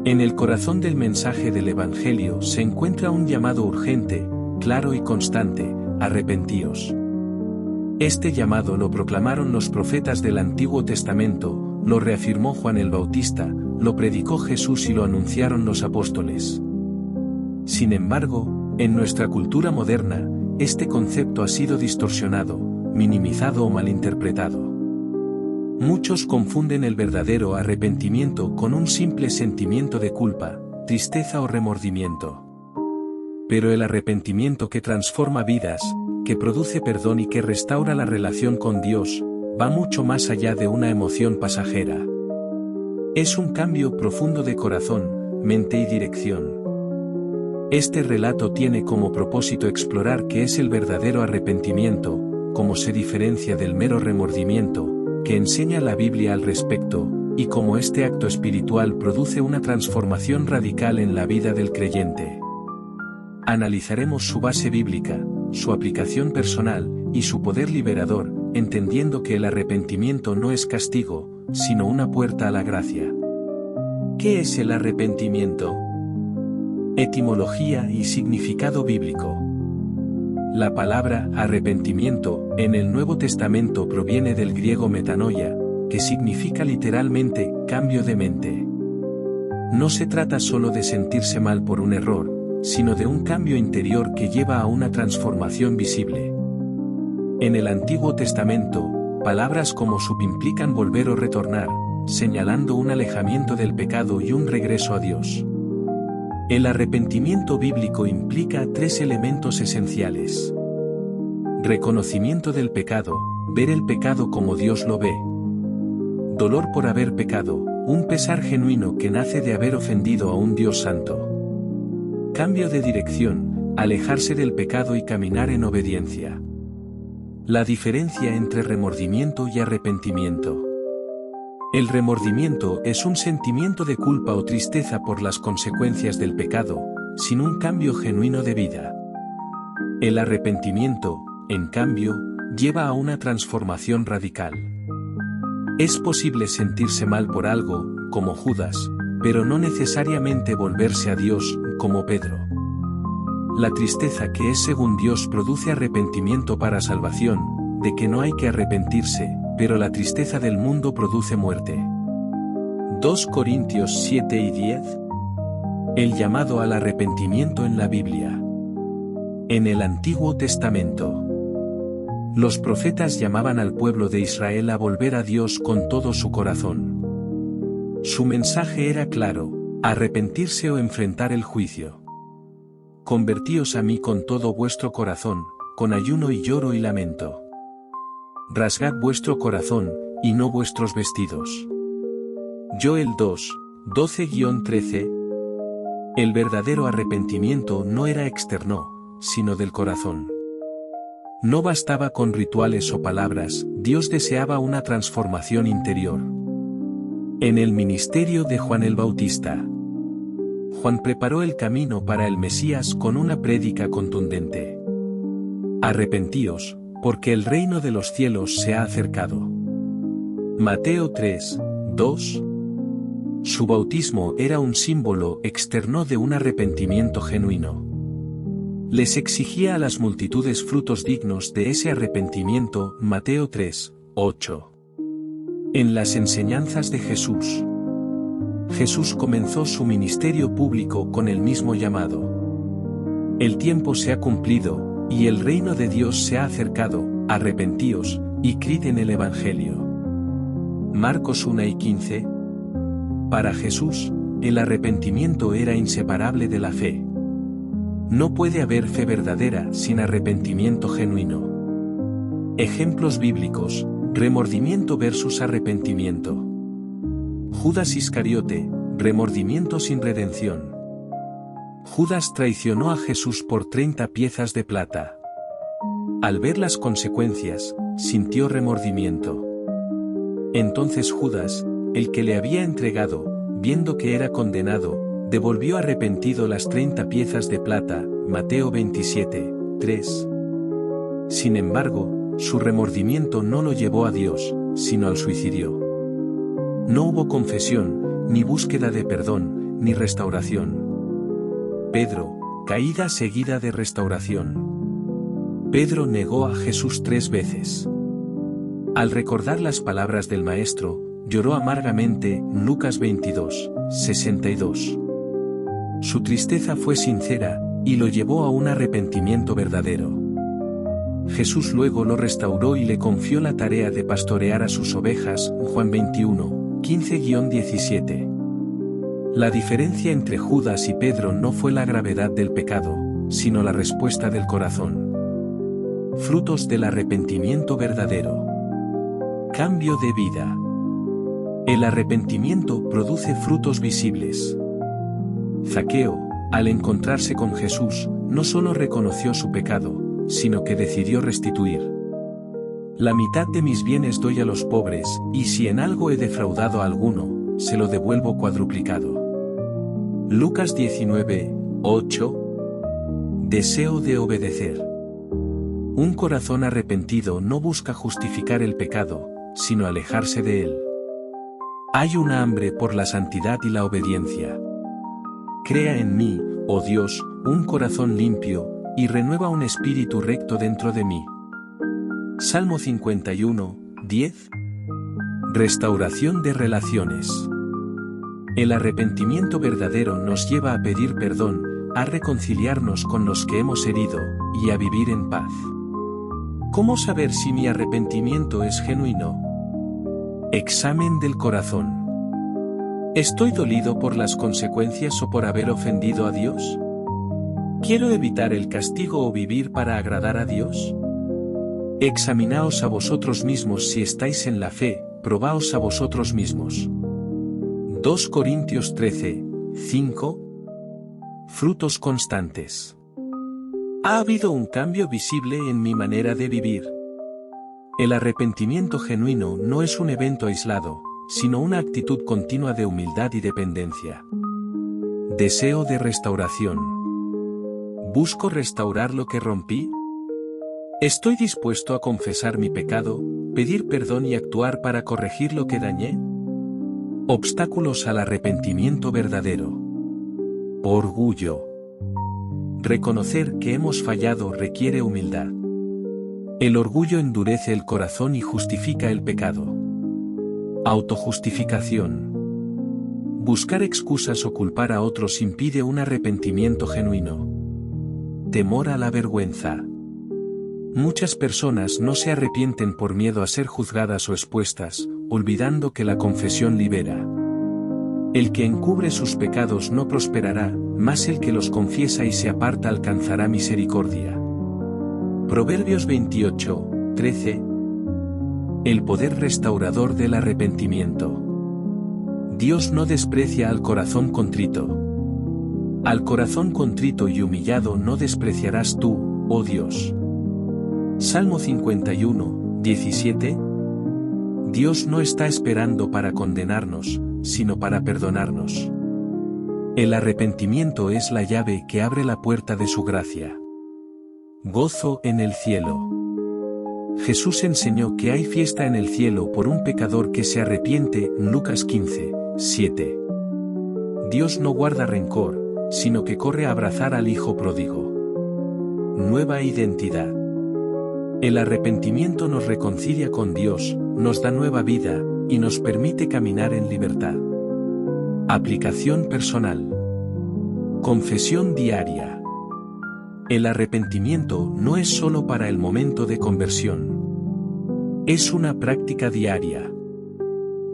En el corazón del mensaje del Evangelio se encuentra un llamado urgente, claro y constante: arrepentíos. Este llamado lo proclamaron los profetas del Antiguo Testamento, lo reafirmó Juan el Bautista, lo predicó Jesús y lo anunciaron los apóstoles. Sin embargo, en nuestra cultura moderna, este concepto ha sido distorsionado, minimizado o malinterpretado. Muchos confunden el verdadero arrepentimiento con un simple sentimiento de culpa, tristeza o remordimiento. Pero el arrepentimiento que transforma vidas, que produce perdón y que restaura la relación con Dios, va mucho más allá de una emoción pasajera. Es un cambio profundo de corazón, mente y dirección. Este relato tiene como propósito explorar qué es el verdadero arrepentimiento, cómo se diferencia del mero remordimiento, qué enseña la Biblia al respecto, y cómo este acto espiritual produce una transformación radical en la vida del creyente. Analizaremos su base bíblica, su aplicación personal, y su poder liberador, entendiendo que el arrepentimiento no es castigo, sino una puerta a la gracia. ¿Qué es el arrepentimiento? Etimología y significado bíblico. La palabra arrepentimiento en el Nuevo Testamento proviene del griego metanoia, que significa literalmente cambio de mente. No se trata solo de sentirse mal por un error, sino de un cambio interior que lleva a una transformación visible. En el Antiguo Testamento, palabras como sub implican volver o retornar, señalando un alejamiento del pecado y un regreso a Dios. El arrepentimiento bíblico implica tres elementos esenciales: reconocimiento del pecado, ver el pecado como Dios lo ve; dolor por haber pecado, un pesar genuino que nace de haber ofendido a un Dios santo; cambio de dirección, alejarse del pecado y caminar en obediencia. La diferencia entre remordimiento y arrepentimiento. El remordimiento es un sentimiento de culpa o tristeza por las consecuencias del pecado, sin un cambio genuino de vida. El arrepentimiento, en cambio, lleva a una transformación radical. Es posible sentirse mal por algo, como Judas, pero no necesariamente volverse a Dios, como Pedro. La tristeza que es según Dios produce arrepentimiento para salvación, de que no hay que arrepentirse, pero la tristeza del mundo produce muerte. 2 Corintios 7 y 10. El llamado al arrepentimiento en la Biblia. En el Antiguo Testamento, los profetas llamaban al pueblo de Israel a volver a Dios con todo su corazón. Su mensaje era claro: arrepentirse o enfrentar el juicio. Convertíos a mí con todo vuestro corazón, con ayuno y lloro y lamento. Rasgad vuestro corazón, y no vuestros vestidos. Joel 2, 12-13. El verdadero arrepentimiento no era externo, sino del corazón. No bastaba con rituales o palabras, Dios deseaba una transformación interior. En el ministerio de Juan el Bautista, Juan preparó el camino para el Mesías con una prédica contundente: arrepentíos, porque el reino de los cielos se ha acercado. Mateo 3, 2. Su bautismo era un símbolo externo de un arrepentimiento genuino. Les exigía a las multitudes frutos dignos de ese arrepentimiento. Mateo 3, 8. En las enseñanzas de Jesús. Jesús comenzó su ministerio público con el mismo llamado: el tiempo se ha cumplido, y el reino de Dios se ha acercado, arrepentíos, y creed en el Evangelio. Marcos 1 y 15. Para Jesús, el arrepentimiento era inseparable de la fe. No puede haber fe verdadera sin arrepentimiento genuino. Ejemplos bíblicos: remordimiento versus arrepentimiento. Judas Iscariote, remordimiento sin redención. Judas traicionó a Jesús por 30 piezas de plata. Al ver las consecuencias, sintió remordimiento. Entonces Judas, el que le había entregado, viendo que era condenado, devolvió arrepentido las 30 piezas de plata. Mateo 27, 3. Sin embargo, su remordimiento no lo llevó a Dios, sino al suicidio. No hubo confesión, ni búsqueda de perdón, ni restauración. Pedro, caída seguida de restauración. Pedro negó a Jesús 3 veces. Al recordar las palabras del Maestro, lloró amargamente, Lucas 22, 62. Su tristeza fue sincera, y lo llevó a un arrepentimiento verdadero. Jesús luego lo restauró y le confió la tarea de pastorear a sus ovejas, Juan 21, 15-17. La diferencia entre Judas y Pedro no fue la gravedad del pecado, sino la respuesta del corazón. Frutos del arrepentimiento verdadero. Cambio de vida. El arrepentimiento produce frutos visibles. Zaqueo, al encontrarse con Jesús, no solo reconoció su pecado, sino que decidió restituir. La mitad de mis bienes doy a los pobres, y si en algo he defraudado a alguno, se lo devuelvo cuadruplicado. Lucas 19, 8. Deseo de obedecer. Un corazón arrepentido no busca justificar el pecado, sino alejarse de él. Hay una hambre por la santidad y la obediencia. Crea en mí, oh Dios, un corazón limpio, y renueva un espíritu recto dentro de mí. Salmo 51, 10. Restauración de relaciones. El arrepentimiento verdadero nos lleva a pedir perdón, a reconciliarnos con los que hemos herido, y a vivir en paz. ¿Cómo saber si mi arrepentimiento es genuino? Examen del corazón. ¿Estoy dolido por las consecuencias o por haber ofendido a Dios? ¿Quiero evitar el castigo o vivir para agradar a Dios? Examinaos a vosotros mismos si estáis en la fe, probaos a vosotros mismos. 2 Corintios 13, 5. Frutos constantes. ¿Ha habido un cambio visible en mi manera de vivir? El arrepentimiento genuino no es un evento aislado, sino una actitud continua de humildad y dependencia. Deseo de restauración. ¿Busco restaurar lo que rompí? ¿Estoy dispuesto a confesar mi pecado, pedir perdón y actuar para corregir lo que dañé? Obstáculos al arrepentimiento verdadero. Orgullo. Reconocer que hemos fallado requiere humildad. El orgullo endurece el corazón y justifica el pecado. Autojustificación. Buscar excusas o culpar a otros impide un arrepentimiento genuino. Temor a la vergüenza. Muchas personas no se arrepienten por miedo a ser juzgadas o expuestas, olvidando que la confesión libera. El que encubre sus pecados no prosperará, mas el que los confiesa y se aparta alcanzará misericordia. Proverbios 28, 13. El poder restaurador del arrepentimiento. Dios no desprecia al corazón contrito. Al corazón contrito y humillado no despreciarás tú, oh Dios. Salmo 51, 17. Dios no está esperando para condenarnos, sino para perdonarnos. El arrepentimiento es la llave que abre la puerta de su gracia. Gozo en el cielo. Jesús enseñó que hay fiesta en el cielo por un pecador que se arrepiente, Lucas 15, 7. Dios no guarda rencor, sino que corre a abrazar al Hijo pródigo. Nueva identidad. El arrepentimiento nos reconcilia con Dios, nos da nueva vida, y nos permite caminar en libertad. Aplicación personal. Confesión diaria. El arrepentimiento no es solo para el momento de conversión. Es una práctica diaria.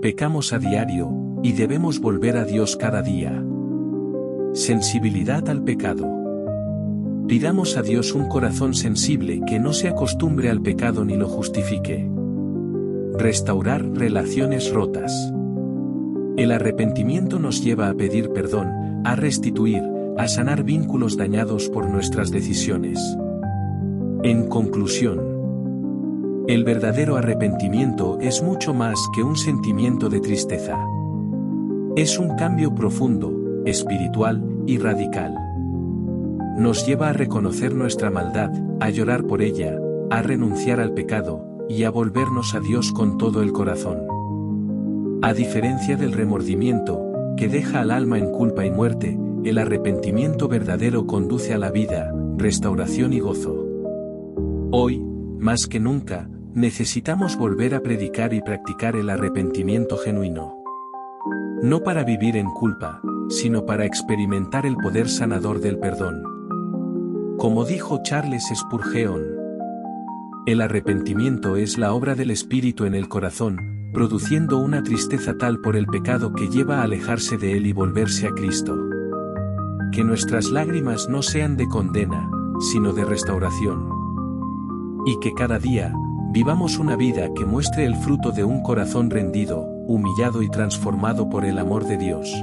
Pecamos a diario, y debemos volver a Dios cada día. Sensibilidad al pecado. Pidamos a Dios un corazón sensible que no se acostumbre al pecado ni lo justifique. Restaurar relaciones rotas. El arrepentimiento nos lleva a pedir perdón, a restituir, a sanar vínculos dañados por nuestras decisiones. En conclusión, el verdadero arrepentimiento es mucho más que un sentimiento de tristeza. Es un cambio profundo, espiritual y radical. Nos lleva a reconocer nuestra maldad, a llorar por ella, a renunciar al pecado, y a volvernos a Dios con todo el corazón. A diferencia del remordimiento, que deja al alma en culpa y muerte. El arrepentimiento verdadero conduce a la vida, restauración y gozo. Hoy, más que nunca, necesitamos volver a predicar y practicar el arrepentimiento genuino. No para vivir en culpa, sino para experimentar el poder sanador del perdón. Como dijo Charles Spurgeon, el arrepentimiento es la obra del Espíritu en el corazón, produciendo una tristeza tal por el pecado que lleva a alejarse de él y volverse a Cristo. Que nuestras lágrimas no sean de condena, sino de restauración. Y que cada día, vivamos una vida que muestre el fruto de un corazón rendido, humillado y transformado por el amor de Dios.